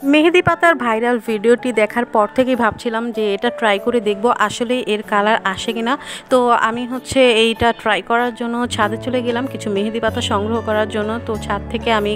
মেহেদি পাতার ভাইরাল ভিডিওটি দেখার পর থেকেই ভাবছিলাম যে এটা ট্রাই করে দেখব আসলে এর কালার আসে কিনা। তো আমি এইটা ট্রাই করার জন্য ছাদে চলে গেলাম কিছু মেহেদি পাতা সংগ্রহ করার জন্য। তো ছাদ থেকে আমি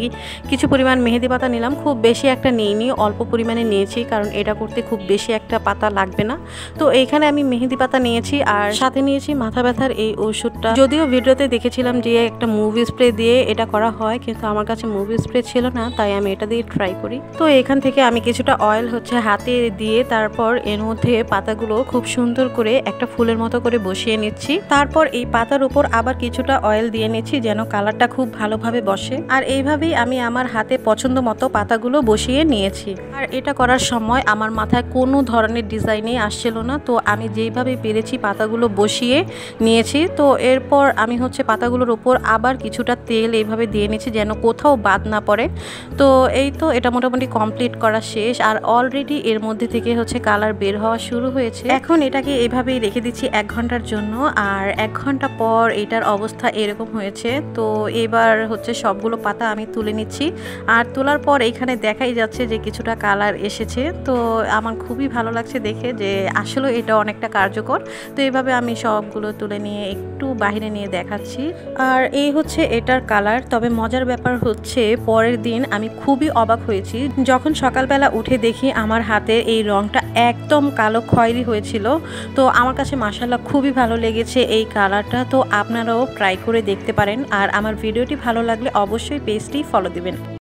কিছু পরিমাণ মেহেদি পাতা নিলাম, খুব বেশি একটা নিইনি, অল্প পরিমাণে নিয়েছি, কারণ এটা করতে খুব বেশি একটা পাতা লাগবে না। তো এইখানে আমি মেহেদি পাতা নিয়েছি আর সাথে নিয়েছি মাথা ব্যথার এই ওষুধটা। যদিও ভিডিওতে দেখেছিলাম যে একটা মুভি স্প্রে দিয়ে এটা করা হয়, কিন্তু আমার কাছে মুভি স্প্রে ছিল না, তাই আমি এটা দিয়ে ট্রাই করি। তো এখান থেকে আমি কিছুটা অয়েল হাতে দিয়ে তারপর এর মধ্যে পাতাগুলো খুব সুন্দর করে একটা ফুলের মতো করে বসিয়ে নিচ্ছি। তারপর এই পাতার উপর আবার কিছুটা অয়েল দিয়ে নিচ্ছি যেন কালারটা খুব ভালোভাবে বসে। আর এইভাবেই আমি আমার হাতে পছন্দ মতো পাতাগুলো বসিয়ে নিয়েছি। আর এটা করার সময় আমার মাথায় কোনো ধরনের ডিজাইনই আসছিল না, তো আমি যেইভাবে পেরেছি পাতাগুলো বসিয়ে নিয়েছি। তো এরপর আমি পাতাগুলোর উপর আবার কিছুটা তেল এইভাবে দিয়ে নিয়েছি যেন কোথাও বাদ না পড়ে। তো এই তো এটা মোটামুটি কমপ্লিট করা শেষ। আর অলরেডি এর মধ্যে থেকে কালার বের হওয়া শুরু হয়েছে। এখন এটাকে এভাবেই রেখে দিচ্ছি 1 ঘন্টার জন্য। আর 1 ঘন্টা পর এটার অবস্থা এরকম হয়েছে। তো এবার সবগুলো পাতা আমি তুলে নিচ্ছি। আর তোলার পর এখানে দেখাই যাচ্ছে যে কিছুটা কালার এসেছে। তো আমার খুবই ভালো লাগছে দেখে যে আসলে এটা অনেকটা কার্যকর। তো এইভাবে আমি সবগুলো তুলে নিয়ে একটু বাইরে নিয়ে দেখাচ্ছি। আর এই এটার কালার। তবে মজার ব্যাপার পরের দিন আমি খুবই অবাক হয়েছি যখন সকালবেলা উঠে দেখি আমার হাতের এই রংটা একদম কালো খয়েরি হয়েছিল। তো আমার কাছে মাশাআল্লাহ খুবই ভালো লেগেছে এই কালারটা। তো আপনারাও ট্রাই করে দেখতে পারেন। আর আমার ভিডিওটি ভালো লাগলে অবশ্যই পেজটি ফলো দিবেন।